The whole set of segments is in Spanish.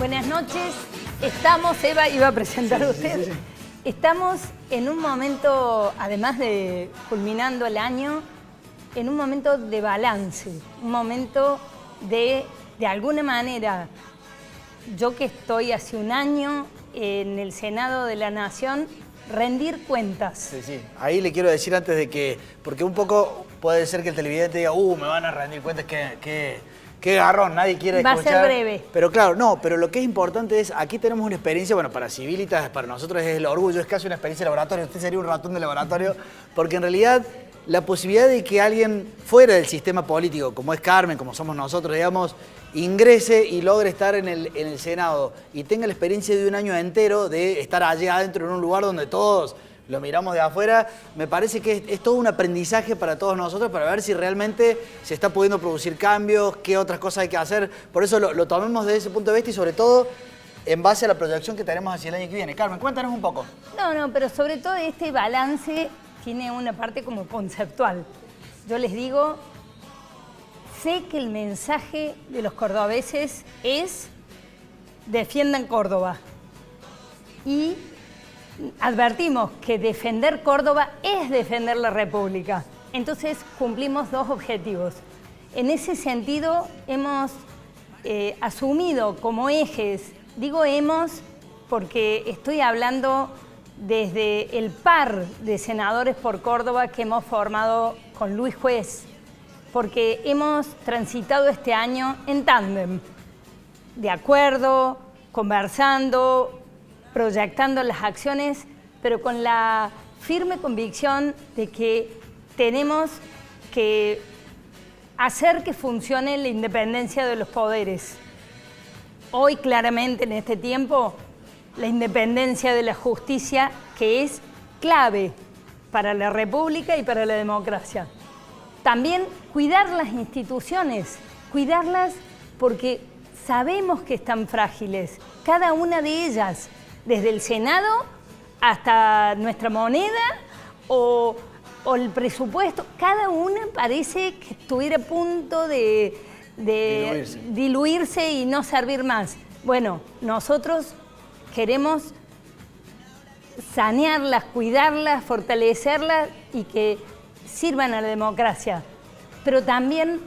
Buenas noches. Estamos, Eva iba a presentar a usted. Sí. Estamos en un momento, además de culminando el año, en un momento de balance, un momento de alguna manera, yo que estoy hace un año en el Senado de la Nación, rendir cuentas. Sí, sí. Ahí le quiero decir antes de que, porque un poco puede ser que el televidente diga, me van a rendir cuentas, qué garrón, nadie quiere escuchar. Va a ser breve. Pero claro, no, pero lo que es importante es, aquí tenemos una experiencia, bueno, para Civilitas, para nosotros es el orgullo, es casi una experiencia de laboratorio, usted sería un ratón de laboratorio, porque en realidad la posibilidad de que alguien fuera del sistema político, como es Carmen, como somos nosotros, digamos, ingrese y logre estar en el Senado y tenga la experiencia de un año entero de estar allí adentro en un lugar donde todos lo miramos de afuera, me parece que es todo un aprendizaje para todos nosotros para ver si realmente se está pudiendo producir cambios, qué otras cosas hay que hacer. Por eso lo tomemos desde ese punto de vista y sobre todo en base a la proyección que tenemos hacia el año que viene. Carmen, cuéntanos un poco. No, pero sobre todo este balance tiene una parte como conceptual. Yo les digo, sé que el mensaje de los cordobeses es defiendan Córdoba. Y advertimos que defender Córdoba es defender la República. Entonces cumplimos dos objetivos. En ese sentido hemos asumido como ejes, digo hemos porque estoy hablando desde el par de senadores por Córdoba que hemos formado con Luis Juez, porque hemos transitado este año en tándem, de acuerdo, conversando, proyectando las acciones, pero con la firme convicción de que tenemos que hacer que funcione la independencia de los poderes. Hoy, claramente, en este tiempo, la independencia de la justicia, que es clave para la República y para la democracia. También cuidar las instituciones, cuidarlas porque sabemos que están frágiles, cada una de ellas, desde el Senado hasta nuestra moneda o el presupuesto, cada una parece que estuviera a punto de diluirse y no servir más. Bueno, nosotros queremos sanearlas, cuidarlas, fortalecerlas y que sirvan a la democracia, pero también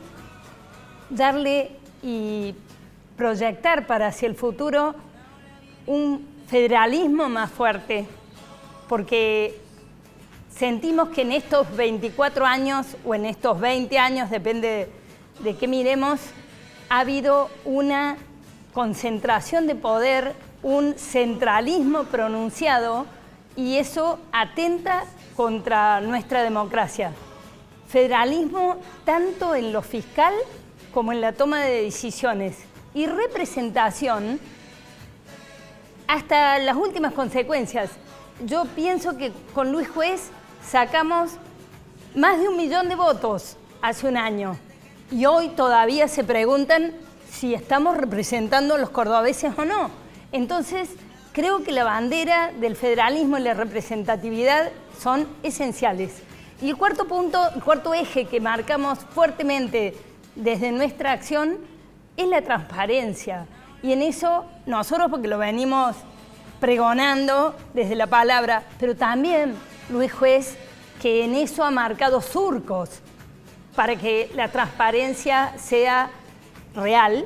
darle y proyectar para hacia el futuro un federalismo más fuerte, porque sentimos que en estos 24 años o en estos 20 años, depende de qué miremos, ha habido una concentración de poder, un centralismo pronunciado y eso atenta contra nuestra democracia. Federalismo tanto en lo fiscal como en la toma de decisiones y representación hasta las últimas consecuencias. Yo pienso que con Luis Juez sacamos más de 1 millón de votos hace un año y hoy todavía se preguntan si estamos representando a los cordobeses o no. Entonces, creo que la bandera del federalismo y la representatividad son esenciales. Y el cuarto punto, el cuarto eje que marcamos fuertemente desde nuestra acción es la transparencia. Y en eso nosotros, porque lo venimos pregonando desde la palabra, pero también Luis Juez, que en eso ha marcado surcos para que la transparencia sea real.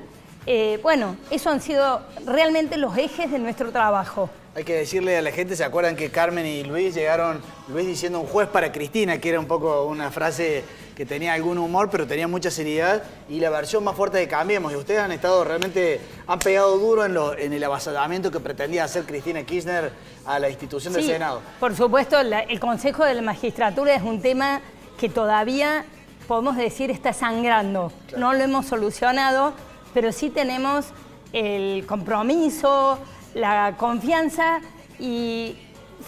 Bueno, eso han sido realmente los ejes de nuestro trabajo. Hay que decirle a la gente, ¿se acuerdan que Carmen y Luis llegaron, Luis diciendo un juez para Cristina, que era un poco una frase que tenía algún humor, pero tenía mucha seriedad, y la versión más fuerte de Cambiemos, y ustedes han estado realmente, han pegado duro en el avasallamiento que pretendía hacer Cristina Kirchner a la institución del Senado. Por supuesto, el Consejo de la Magistratura es un tema que todavía, podemos decir, está sangrando. Claro. No lo hemos solucionado, pero sí tenemos el compromiso, la confianza y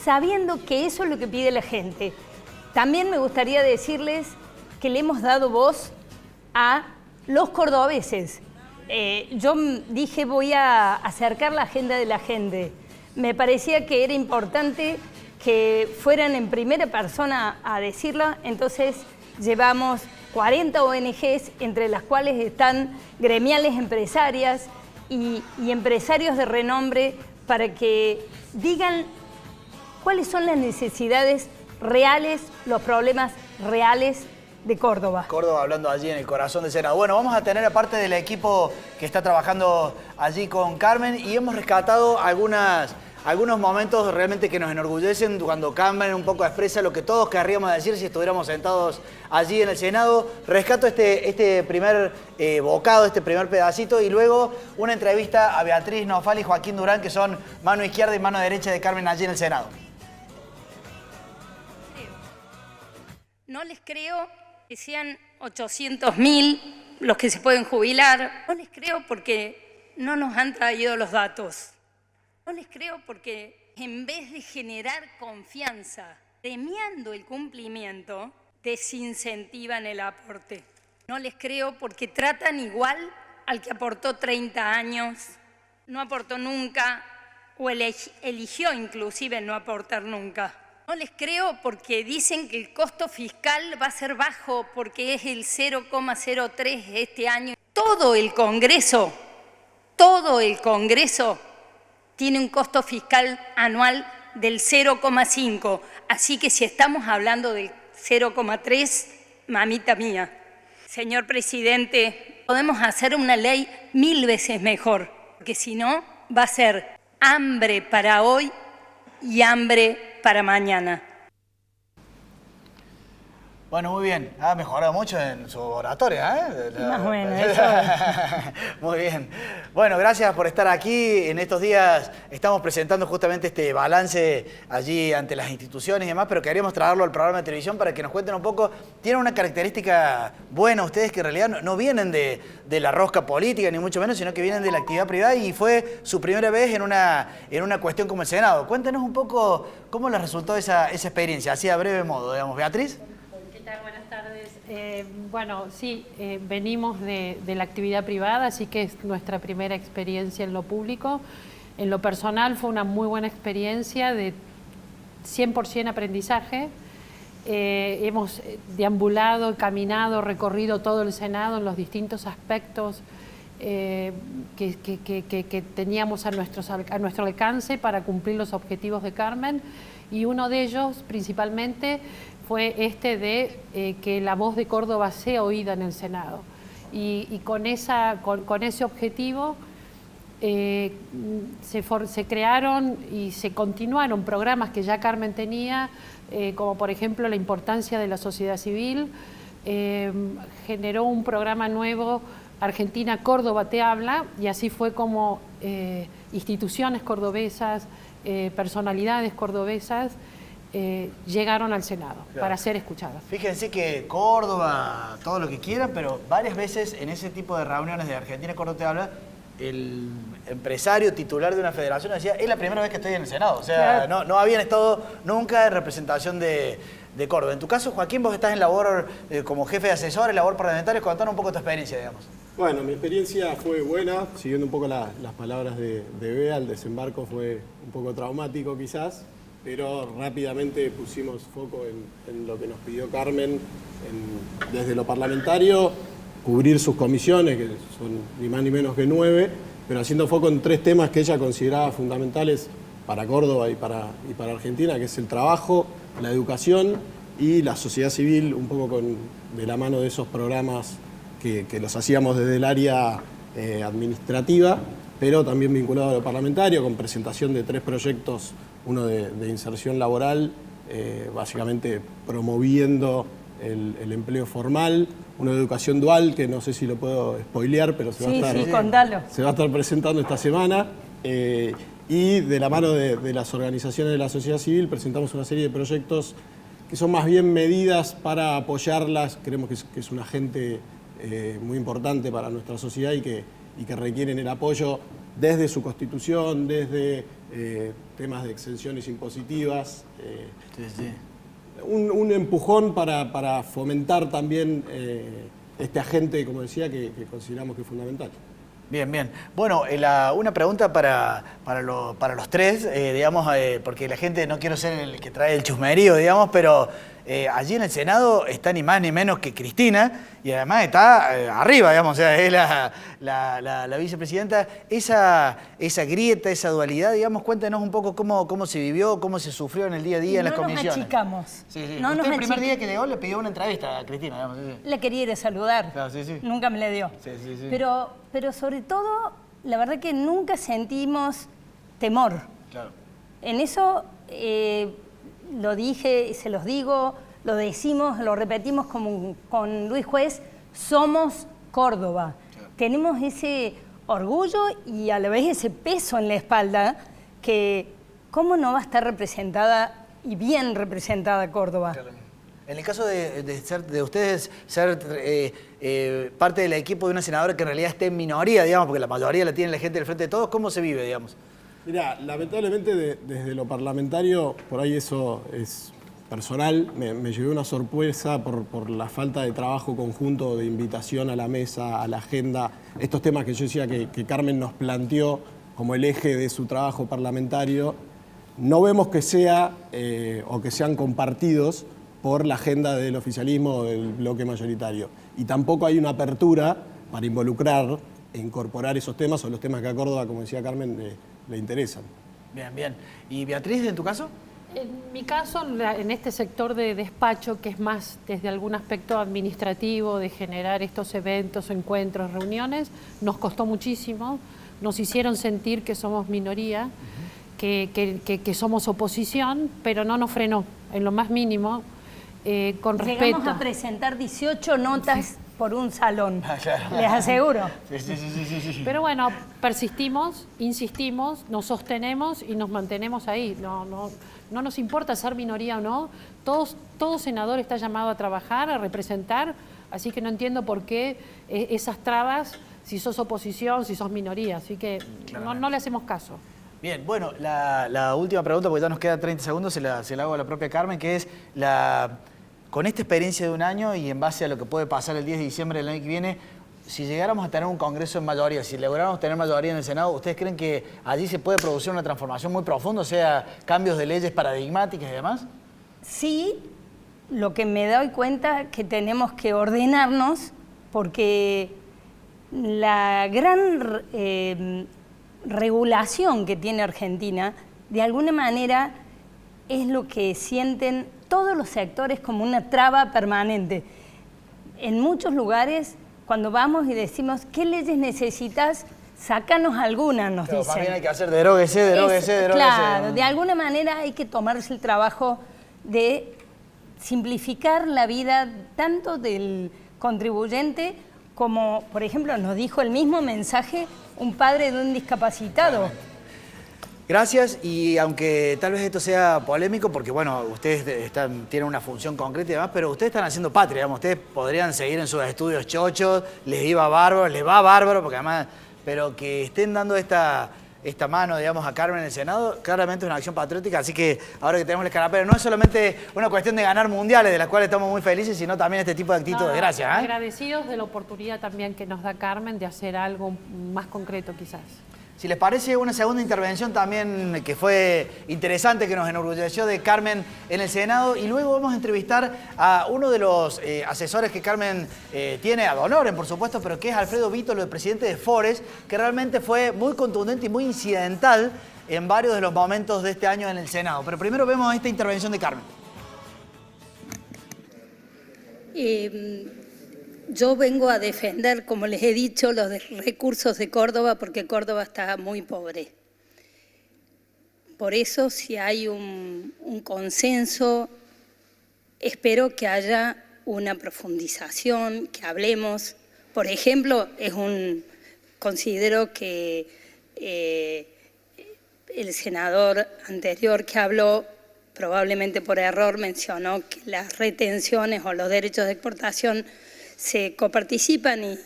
sabiendo que eso es lo que pide la gente. También me gustaría decirles que le hemos dado voz a los cordobeses. Yo dije voy a acercar la agenda de la gente. Me parecía que era importante que fueran en primera persona a decirlo, entonces llevamos 40 ONGs, entre las cuales están gremiales empresarias, y empresarios de renombre para que digan cuáles son las necesidades reales, los problemas reales de Córdoba. Córdoba hablando allí en el corazón del Senado. Bueno, vamos a tener aparte del equipo que está trabajando allí con Carmen y hemos rescatado algunos momentos realmente que nos enorgullecen cuando Carmen un poco expresa lo que todos querríamos decir si estuviéramos sentados allí en el Senado. Rescato este primer bocado, este primer pedacito y luego una entrevista a Beatriz Nofal y Joaquín Durán, que son mano izquierda y mano derecha de Carmen allí en el Senado. No les creo que sean 800.000 los que se pueden jubilar. No les creo porque no nos han traído los datos. No les creo porque en vez de generar confianza, premiando el cumplimiento, desincentivan el aporte. No les creo porque tratan igual al que aportó 30 años, no aportó nunca o eligió inclusive no aportar nunca. No les creo porque dicen que el costo fiscal va a ser bajo porque es el 0,03 este año. Todo el Congreso tiene un costo fiscal anual del 0,5. Así que si estamos hablando del 0,3, mamita mía. Señor presidente, podemos hacer una ley 1000 veces mejor, porque si no va a ser hambre para hoy y hambre para mañana. Bueno, muy bien. Ha mejorado mucho en su oratoria, ¿eh? Más o menos, eso. Muy bien. Bueno, gracias por estar aquí. En estos días estamos presentando justamente este balance allí ante las instituciones y demás, pero queríamos traerlo al programa de televisión para que nos cuenten un poco. Tienen una característica buena ustedes que en realidad no vienen de la rosca política, ni mucho menos, sino que vienen de la actividad privada y fue su primera vez en una cuestión como el Senado. Cuéntenos un poco cómo les resultó esa experiencia, así a breve modo, digamos. Beatriz. Buenas tardes. Bueno, sí, venimos de la actividad privada, así que es nuestra primera experiencia en lo público. En lo personal fue una muy buena experiencia de 100% aprendizaje. Hemos deambulado, caminado, recorrido todo el Senado en los distintos aspectos que teníamos a nuestro alcance para cumplir los objetivos de Carmen, y uno de ellos principalmente fue de que la voz de Córdoba sea oída en el Senado. Y con ese objetivo se crearon y se continuaron programas que ya Carmen tenía, como por ejemplo la importancia de la sociedad civil. Generó un programa nuevo, Argentina Córdoba te habla, y así fue como instituciones cordobesas, personalidades cordobesas llegaron al Senado, claro, para ser escuchadas. Fíjense que Córdoba, todo lo que quieran, pero varias veces en ese tipo de reuniones de Argentina Córdoba te habla, el empresario titular de una federación decía, es la primera vez que estoy en el Senado. O sea, claro, no habían estado nunca en representación de Córdoba. En tu caso, Joaquín, vos estás en labor como jefe de asesor, en labor parlamentaria. Contanos un poco tu experiencia, digamos. Bueno, mi experiencia fue buena, siguiendo un poco las palabras de Bea. El desembarco fue un poco traumático quizás, pero rápidamente pusimos foco en lo que nos pidió Carmen desde lo parlamentario, cubrir sus comisiones, que son ni más ni menos que 9, pero haciendo foco en 3 temas que ella consideraba fundamentales para Córdoba y para Argentina, que es el trabajo, la educación y la sociedad civil, un poco de la mano de esos programas que los hacíamos desde el área administrativa, pero también vinculado a lo parlamentario, con presentación de 3 proyectos, uno de inserción laboral, básicamente promoviendo el empleo formal, uno de educación dual, que no sé si lo puedo spoilear, pero se va a estar presentando esta semana. Y de la mano de las organizaciones de la sociedad civil presentamos una serie de proyectos que son más bien medidas para apoyarlas. Creemos que es un agente muy importante para nuestra sociedad y que requieren el apoyo desde su constitución, desde temas de exenciones impositivas. Un empujón para fomentar también este agente, como decía, que consideramos que es fundamental. Bien, bien. Bueno, una pregunta para los 3, digamos, porque la gente, no quiero ser el que trae el chusmerío, digamos, pero allí en el Senado está ni más ni menos que Cristina y además está arriba, digamos, o sea, es la vicepresidenta. Esa grieta, esa dualidad, digamos, cuéntenos un poco cómo se vivió, cómo se sufrió en el día a día en las comisiones. No nos achicamos. Sí, sí. No Usted nos el primer día que llegó le pidió una entrevista a Cristina, digamos. Sí, sí. Le quería ir a saludar. Claro, sí, sí. Nunca me la dio. Sí, sí, sí. Pero sobre todo, la verdad que nunca sentimos temor. Claro. En eso lo dije, se los digo, lo decimos, lo repetimos con Luis Juez, somos Córdoba. Claro. Tenemos ese orgullo y a la vez ese peso en la espalda que cómo no va a estar representada y bien representada Córdoba. Claro. En el caso de ustedes ser parte del equipo de una senadora que en realidad esté en minoría, digamos, porque la mayoría la tiene la gente del Frente de Todos, ¿cómo se vive, digamos? Mira, lamentablemente desde lo parlamentario, por ahí eso es personal, me llevé una sorpresa por la falta de trabajo conjunto, de invitación a la mesa, a la agenda, estos temas que yo decía que Carmen nos planteó como el eje de su trabajo parlamentario, no vemos que sea o que sean compartidos por la agenda del oficialismo o del bloque mayoritario. Y tampoco hay una apertura para involucrar e incorporar esos temas o los temas que a Córdoba, como decía Carmen, le interesan. Bien, bien. ¿Y Beatriz, en tu caso? En mi caso, en este sector de despacho, que es más desde algún aspecto administrativo, de generar estos eventos, encuentros, reuniones, nos costó muchísimo, nos hicieron sentir que somos minoría, que somos oposición, pero no nos frenó en lo más mínimo, con respeto. Llegamos a presentar 18 notas sí. por un salón, claro. les aseguro. Sí. Pero bueno, persistimos, insistimos, nos sostenemos y nos mantenemos ahí. No nos importa ser minoría o no. Todo senador está llamado a trabajar, a representar, así que no entiendo por qué esas trabas, si sos oposición, si sos minoría. Así que no le hacemos caso. Bien, bueno, la última pregunta, porque ya nos queda 30 segundos, se la hago a la propia Carmen, que es, con esta experiencia de un año y en base a lo que puede pasar el 10 de diciembre del año que viene, si llegáramos a tener un Congreso en mayoría, si lográramos tener mayoría en el Senado, ¿ustedes creen que allí se puede producir una transformación muy profunda, o sea, cambios de leyes paradigmáticas y demás? Sí, lo que me doy cuenta es que tenemos que ordenarnos porque la gran regulación que tiene Argentina, de alguna manera, es lo que sienten todos los sectores como una traba permanente. En muchos lugares, cuando vamos y decimos, ¿qué leyes necesitas? Sácanos algunas, nos dicen. Más bien hay que hacer deróguese. Claro, de alguna manera hay que tomarse el trabajo de simplificar la vida tanto del contribuyente como, por ejemplo, nos dijo el mismo mensaje un padre de un discapacitado. Gracias, y aunque tal vez esto sea polémico, porque bueno, ustedes tienen una función concreta y demás, pero ustedes están haciendo patria, digamos, ustedes podrían seguir en sus estudios chochos, les va bárbaro, porque además, pero que estén dando esta mano, digamos, a Carmen en el Senado, claramente es una acción patriótica, así que ahora que tenemos el escarapela, no es solamente una cuestión de ganar mundiales, de las cuales estamos muy felices, sino también este tipo de actitudes. Gracias. Agradecidos de la oportunidad también que nos da Carmen de hacer algo más concreto quizás. Si les parece, una segunda intervención también que fue interesante, que nos enorgulleció de Carmen en el Senado, y luego vamos a entrevistar a uno de los asesores que Carmen tiene, ad honorem por supuesto, pero que es Alfredo Vítolo, el presidente de Fores, que realmente fue muy contundente y muy incidental en varios de los momentos de este año en el Senado. Pero primero vemos esta intervención de Carmen. Yo vengo a defender, como les he dicho, los recursos de Córdoba, porque Córdoba está muy pobre. Por eso, si hay un consenso, espero que haya una profundización, que hablemos. Por ejemplo, considero que el senador anterior que habló, probablemente por error, mencionó que las retenciones o los derechos de exportación se coparticipan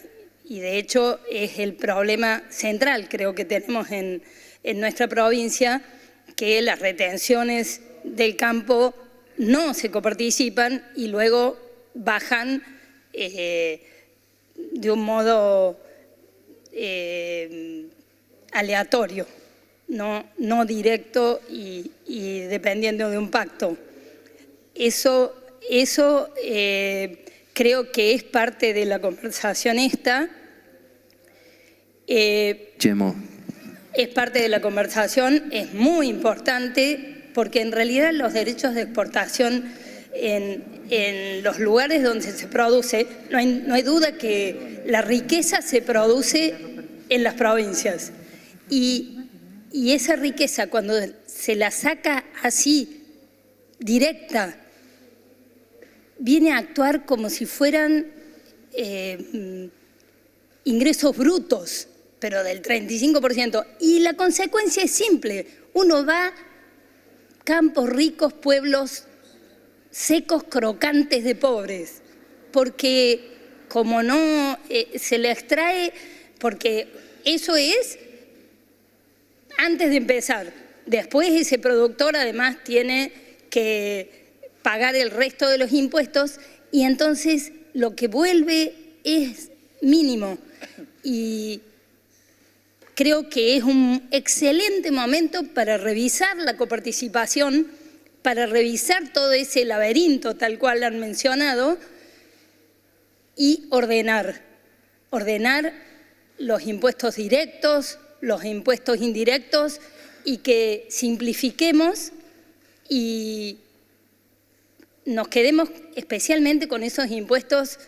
y de hecho es el problema central, creo que tenemos en nuestra provincia, que las retenciones del campo no se coparticipan y luego bajan de un modo aleatorio, no directo y dependiendo de un pacto. Eso eso creo que es parte de la conversación esta. Chemo. Es parte de la conversación, es muy importante, porque en realidad los derechos de exportación en los lugares donde se produce, no hay duda que la riqueza se produce en las provincias. Y esa riqueza, cuando se la saca así, directa, viene a actuar como si fueran ingresos brutos, pero del 35%. Y la consecuencia es simple. Uno va campos ricos, pueblos secos, crocantes de pobres, porque como no se le extrae, porque eso es antes de empezar. Después ese productor además tiene que pagar el resto de los impuestos y entonces lo que vuelve es mínimo. Y creo que es un excelente momento para revisar la coparticipación, para revisar todo ese laberinto tal cual han mencionado y ordenar los impuestos directos, los impuestos indirectos y que simplifiquemos y nos quedemos especialmente con esos impuestos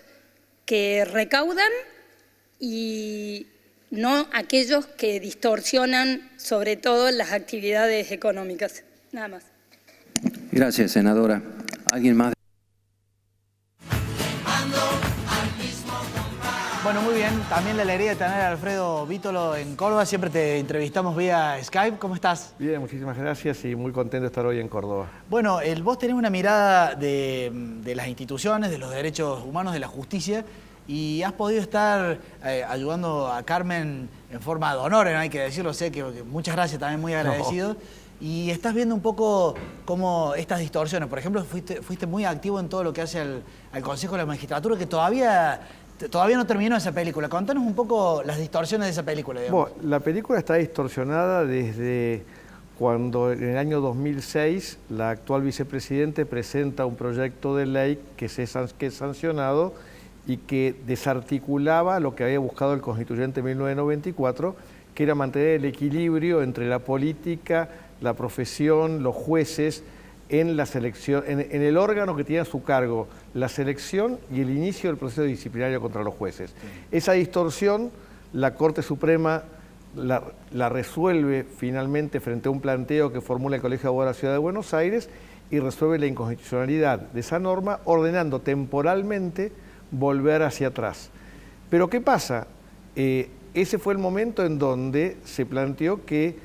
que recaudan y no aquellos que distorsionan sobre todo las actividades económicas. Nada más. Gracias, senadora. ¿Alguien más? Bueno, muy bien. También la alegría de tener a Alfredo Vítolo en Córdoba. Siempre te entrevistamos vía Skype. ¿Cómo estás? Bien, muchísimas gracias y muy contento de estar hoy en Córdoba. Bueno, vos tenés una mirada de las instituciones, de los derechos humanos, de la justicia, y has podido estar ayudando a Carmen en forma de honor, ¿no? Hay que decirlo, sé que muchas gracias, también muy agradecido. No. Y estás viendo un poco cómo estas distorsiones, por ejemplo, fuiste muy activo en todo lo que hace al Consejo de la Magistratura, que todavía no terminó esa película. Contanos un poco las distorsiones de esa película, digamos. Bueno, la película está distorsionada desde cuando en el año 2006 la actual vicepresidente presenta un proyecto de ley que es sancionado y que desarticulaba lo que había buscado el constituyente en 1994, que era mantener el equilibrio entre la política, la profesión, los jueces, en la selección, en el órgano que tiene a su cargo la selección y el inicio del proceso disciplinario contra los jueces. Sí. Esa distorsión la Corte Suprema la resuelve finalmente frente a un planteo que formula el Colegio de Abogados de la Ciudad de Buenos Aires y resuelve la inconstitucionalidad de esa norma, ordenando temporalmente volver hacia atrás. Pero ¿qué pasa? Ese fue el momento en donde se planteó que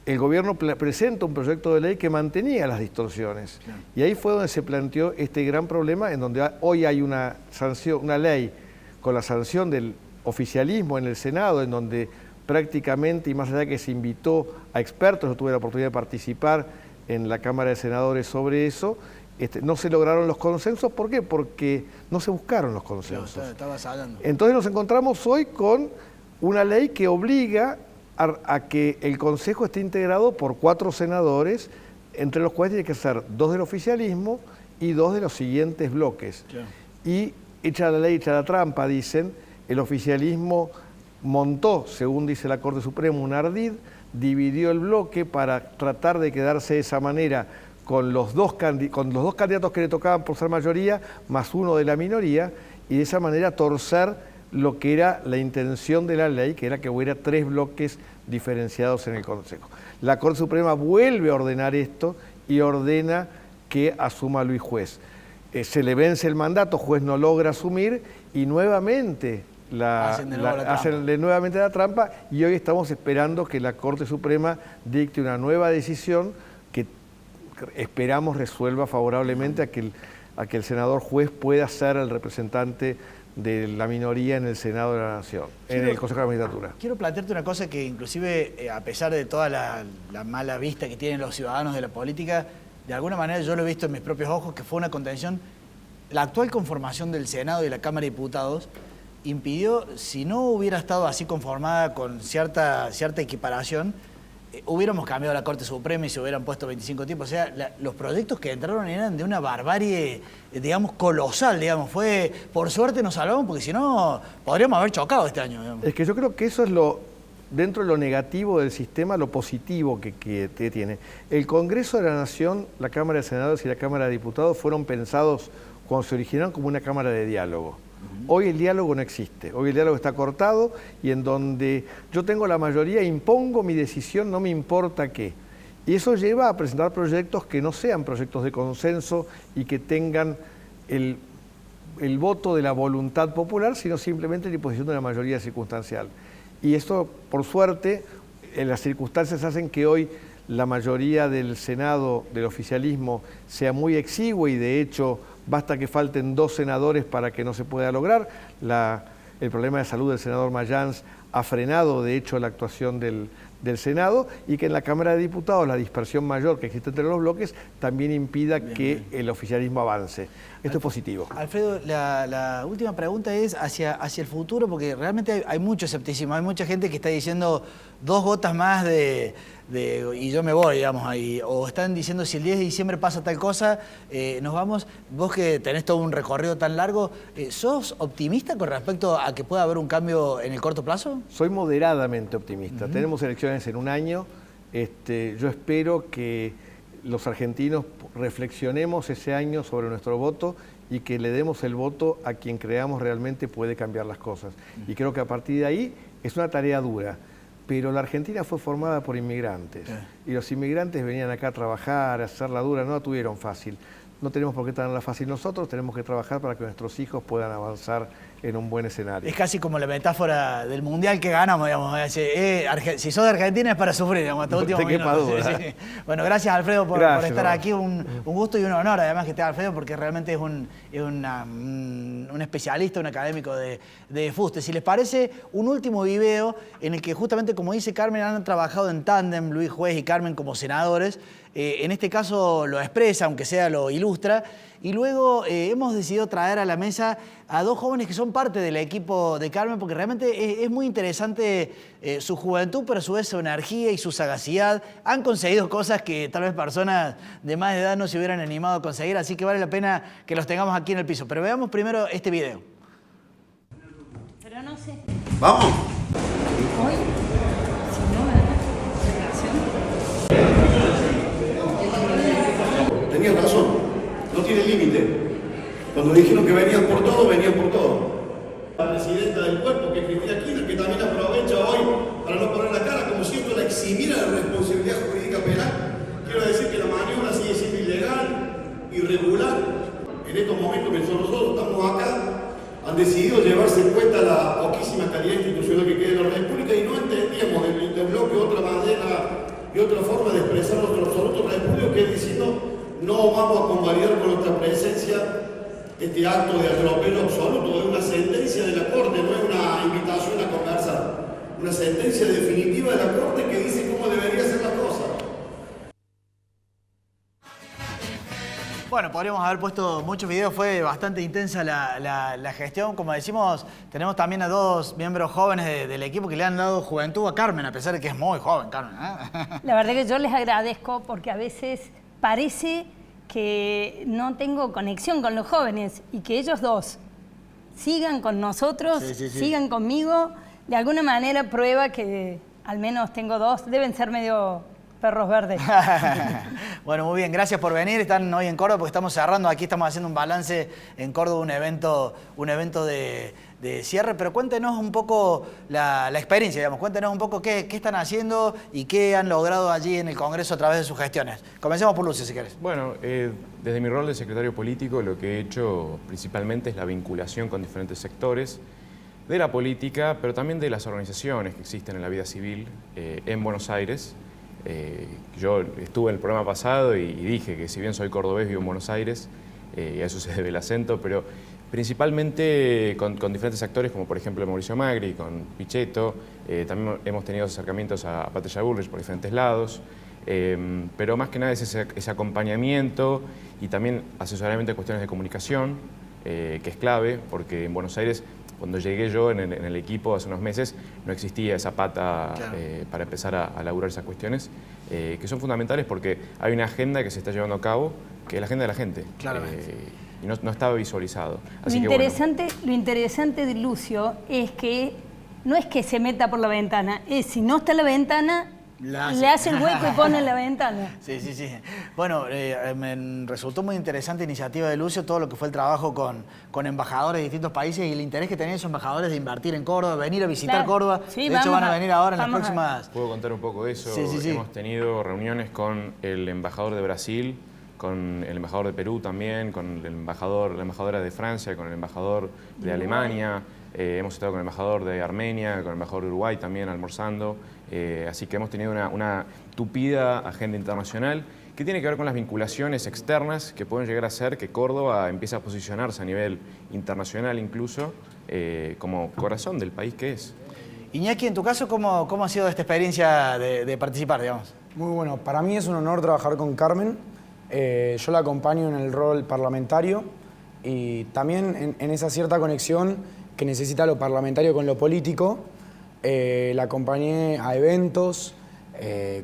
el gobierno presenta un proyecto de ley que mantenía las distorsiones. Claro. Y ahí fue donde se planteó este gran problema, en donde hoy hay una ley con la sanción del oficialismo en el Senado, en donde prácticamente, y más allá de que se invitó a expertos, yo tuve la oportunidad de participar en la Cámara de Senadores sobre eso, no se lograron los consensos. ¿Por qué? Porque no se buscaron los consensos. Claro, estaba saliendo. Entonces nos encontramos hoy con una ley que obliga a que el Consejo esté integrado por 4 senadores, entre los cuales tiene que ser 2 del oficialismo y 2 de los siguientes bloques. Claro. Y hecha la ley, hecha la trampa, dicen, el oficialismo montó, según dice la Corte Suprema, un ardid, dividió el bloque para tratar de quedarse de esa manera con los dos candidatos que le tocaban por ser mayoría, más uno de la minoría, y de esa manera torcer lo que era la intención de la ley, que era que hubiera 3 bloques diferenciados en el Consejo. La Corte Suprema vuelve a ordenar esto y ordena que asuma Luis Juez. Se le vence el mandato, Juez no logra asumir y nuevamente hacen nuevamente la trampa, y hoy estamos esperando que la Corte Suprema dicte una nueva decisión que esperamos resuelva favorablemente a que el senador Juez pueda ser el representante de la minoría en el Senado de la Nación, en el Consejo de la Magistratura. Quiero plantearte una cosa que inclusive, a pesar de toda la mala vista que tienen los ciudadanos de la política, de alguna manera yo lo he visto en mis propios ojos, que fue una contención. La actual conformación del Senado y la Cámara de Diputados impidió, si no hubiera estado así conformada con cierta equiparación, hubiéramos cambiado la Corte Suprema y se hubieran puesto 25 tipos. O sea, los proyectos que entraron eran de una barbarie, digamos, colosal, digamos. Por suerte nos salvamos, porque si no, podríamos haber chocado este año, digamos. Es que yo creo que eso es dentro de lo negativo del sistema, lo positivo que tiene. El Congreso de la Nación, la Cámara de Senadores y la Cámara de Diputados fueron pensados cuando se originaron como una cámara de diálogo. Hoy el diálogo no existe, hoy el diálogo está cortado y en donde yo tengo la mayoría, impongo mi decisión, no me importa qué. Y eso lleva a presentar proyectos que no sean proyectos de consenso y que tengan el voto de la voluntad popular, sino simplemente la imposición de una mayoría circunstancial. Y esto, por suerte, las circunstancias hacen que hoy la mayoría del Senado, del oficialismo, sea muy exigua y de hecho basta que falten 2 senadores para que no se pueda lograr. El problema de salud del senador Mayans ha frenado de hecho la actuación del Senado y que en la Cámara de Diputados la dispersión mayor que existe entre los bloques también impida que el oficialismo avance. Esto es positivo. Alfredo, la última pregunta es hacia el futuro, porque realmente hay mucho escepticismo, hay mucha gente que está diciendo 2 gotas más y yo me voy, digamos, ahí. O están diciendo si el 10 de diciembre pasa tal cosa, nos vamos. Vos que tenés todo un recorrido tan largo, ¿sos optimista con respecto a que pueda haber un cambio en el corto plazo? Soy moderadamente optimista. Tenemos elecciones en un año. Yo espero que los argentinos reflexionemos ese año sobre nuestro voto y que le demos el voto a quien creamos realmente puede cambiar las cosas. Y creo que a partir de ahí es una tarea dura. Pero la Argentina fue formada por inmigrantes y los inmigrantes venían acá a trabajar, a hacerla dura, no la tuvieron fácil. No tenemos por qué tenerla fácil nosotros, tenemos que trabajar para que nuestros hijos puedan avanzar en un buen escenario. Es casi como la metáfora del Mundial que ganamos, digamos. Si sos de Argentina es para sufrir, digamos, hasta último minuto. Sí. Bueno, gracias Alfredo por estar aquí, un gusto y un honor además que esté Alfredo, porque realmente es un especialista, un académico de fuste. Si les parece, un último video en el que justamente, como dice Carmen, han trabajado en tándem, Luis Juez y Carmen como senadores. En este caso lo expresa, aunque sea lo ilustra, y luego hemos decidido traer a la mesa a 2 jóvenes que son parte del equipo de Carmen, porque realmente es muy interesante su juventud, pero a su vez su energía y su sagacidad. Han conseguido cosas que tal vez personas de más edad no se hubieran animado a conseguir, así que vale la pena que los tengamos aquí en el piso. Pero veamos primero este video. Pero no sé. ¡Vamos! Hoy, si no, Tenías razón, no tiene límite. Cuando dijeron que venían por todo, venían por todo. La presidenta del cuerpo, que es Cristina Kirchner, que también aprovecha hoy para no poner la cara, como si esto la eximiera de la responsabilidad jurídica penal. Quiero decir que la maniobra sigue siendo ilegal, irregular. En estos momentos que nosotros estamos acá, han decidido llevarse en cuenta la poquísima calidad institucional que queda en la República y no entendíamos el interbloque otra manera y otra forma de expresar nuestro absoluto repudio, que es diciendo no vamos a convalidar con nuestra presencia este acto de atropello absoluto. Es una sentencia de la Corte, no es una invitación a conversar. Una sentencia definitiva de la Corte que dice cómo debería ser la cosa. Bueno, podríamos haber puesto muchos videos, fue bastante intensa la gestión. Como decimos, tenemos también a 2 miembros jóvenes del equipo que le han dado juventud a Carmen, a pesar de que es muy joven, Carmen. La verdad que yo les agradezco porque a veces parece que no tengo conexión con los jóvenes y que ellos 2 sigan con nosotros, sigan conmigo, de alguna manera prueba que al menos tengo 2, deben ser medio perros verdes. Bueno, muy bien, gracias por venir. Están hoy en Córdoba porque estamos cerrando. Aquí estamos haciendo un balance en Córdoba, un evento de cierre. Pero cuéntenos un poco la experiencia, digamos. Cuéntenos un poco qué están haciendo y qué han logrado allí en el Congreso a través de sus gestiones. Comencemos por Lucio, si querés. Bueno, desde mi rol de secretario político, lo que he hecho principalmente es la vinculación con diferentes sectores de la política, pero también de las organizaciones que existen en la vida civil en Buenos Aires. Yo estuve en el programa pasado y dije que si bien soy cordobés, vivo en Buenos Aires, y a eso se debe el acento, pero principalmente con diferentes actores, como por ejemplo Mauricio Macri, con Pichetto, también hemos tenido acercamientos a Patricia Bullrich por diferentes lados, pero más que nada es ese acompañamiento y también asesoramiento de cuestiones de comunicación, que es clave, porque en Buenos Aires Cuando llegué yo en el equipo hace unos meses, no existía esa pata para empezar a laburar esas cuestiones, que son fundamentales porque hay una agenda que se está llevando a cabo, que es la agenda de la gente. Y no estaba visualizado. Así lo interesante de Lucio es que no es que se meta por la ventana, es si no está la ventana, le hace el hueco y pone la ventana. Sí. Bueno, me resultó muy interesante la iniciativa de Lucio, todo lo que fue el trabajo con embajadores de distintos países y el interés que tenían esos embajadores de invertir en Córdoba, venir a visitar Córdoba. De hecho, van a venir ahora en las próximas... ¿Puedo contar un poco de eso? Hemos tenido reuniones con el embajador de Brasil, con el embajador de Perú también, con la embajadora de Francia, con el embajador de Alemania. Hemos estado con el embajador de Armenia, con el embajador de Uruguay también almorzando. Así que hemos tenido una tupida agenda internacional que tiene que ver con las vinculaciones externas que pueden llegar a hacer que Córdoba empiece a posicionarse a nivel internacional incluso como corazón del país que es. Iñaki, en tu caso, ¿cómo ha sido esta experiencia de participar, digamos? Muy bueno, para mí es un honor trabajar con Carmen. Yo la acompaño en el rol parlamentario y también en esa cierta conexión que necesita lo parlamentario con lo político. La acompañé a eventos,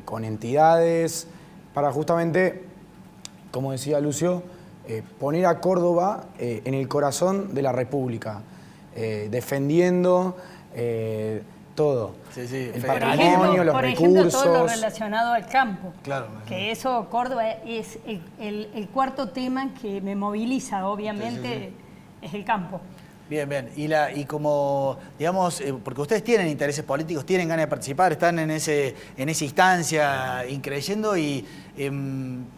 con entidades, para justamente, como decía Lucio, poner a Córdoba en el corazón de la República, defendiendo todo. El patrimonio, los recursos. Todo lo relacionado al campo. Claro. Que eso, Córdoba, es el cuarto tema que me moviliza, obviamente, es el campo. Bien. Y como, digamos, porque ustedes tienen intereses políticos, tienen ganas de participar, están en esa instancia increyendo,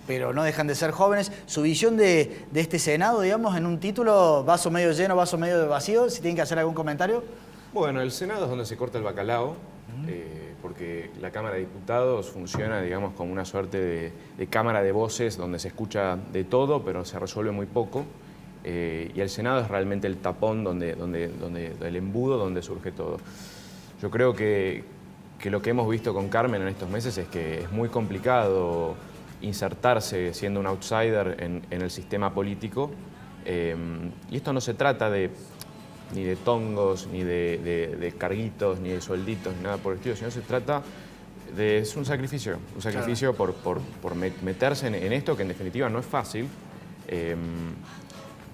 pero no dejan de ser jóvenes. Su visión de este Senado, digamos, en un título, vaso medio lleno, vaso medio vacío, si tienen que hacer algún comentario. Bueno, el Senado es donde se corta el bacalao, porque la Cámara de Diputados funciona, digamos, como una suerte de cámara de voces donde se escucha de todo, pero se resuelve muy poco. Y el Senado es realmente el tapón el embudo donde surge todo. Yo creo que lo que hemos visto con Carmen en estos meses es que es muy complicado insertarse siendo un outsider en el sistema político. Y esto no se trata ni de tongos, ni de carguitos, ni de suelditos, ni nada por el estilo, sino se trata es un sacrificio por meterse en esto que en definitiva no es fácil.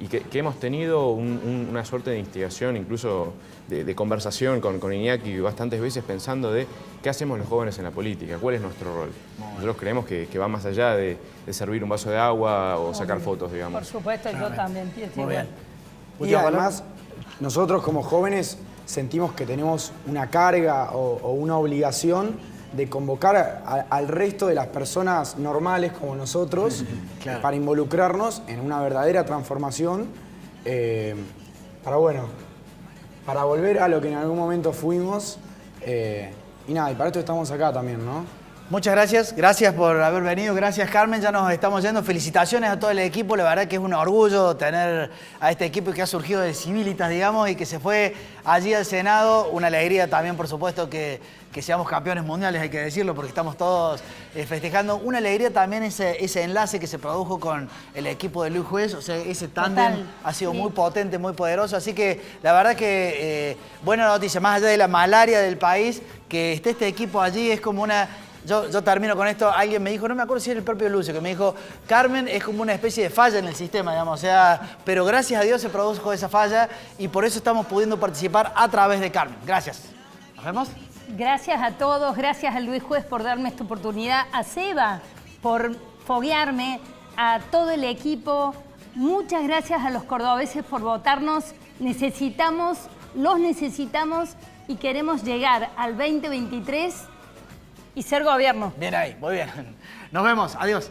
Y que hemos tenido una suerte de instigación, incluso de conversación con Iñaki bastantes veces pensando de qué hacemos los jóvenes en la política, cuál es nuestro rol. Nosotros creemos que va más allá de servir un vaso de agua o sacar fotos, digamos. Por supuesto, yo también pienso igual. Y además, nosotros como jóvenes sentimos que tenemos una carga o una obligación de convocar al resto de las personas normales como nosotros para involucrarnos en una verdadera transformación para volver a lo que en algún momento fuimos y para esto estamos acá también, ¿no? Muchas gracias por haber venido, gracias Carmen, ya nos estamos yendo, felicitaciones a todo el equipo, la verdad que es un orgullo tener a este equipo que ha surgido de Civilitas, digamos, y que se fue allí al Senado, una alegría también, por supuesto, que seamos campeones mundiales, hay que decirlo, porque estamos todos festejando, una alegría también ese enlace que se produjo con el equipo de Luis Juez, o sea, ese tándem ha sido muy potente, muy poderoso, así que la verdad que buena noticia, más allá de la malaria del país, que esté este equipo allí es como una... Yo termino con esto, alguien me dijo, no me acuerdo si era el propio Lucio, que me dijo, Carmen es como una especie de falla en el sistema, digamos, o sea, pero gracias a Dios se produjo esa falla y por eso estamos pudiendo participar a través de Carmen. Gracias. ¿Nos vemos? Gracias a todos, gracias a Luis Juez por darme esta oportunidad, a Seba por foguearme, a todo el equipo, muchas gracias a los cordobeses por votarnos, los necesitamos y queremos llegar al 2023 y ser gobierno. Bien ahí, muy bien. Nos vemos, adiós.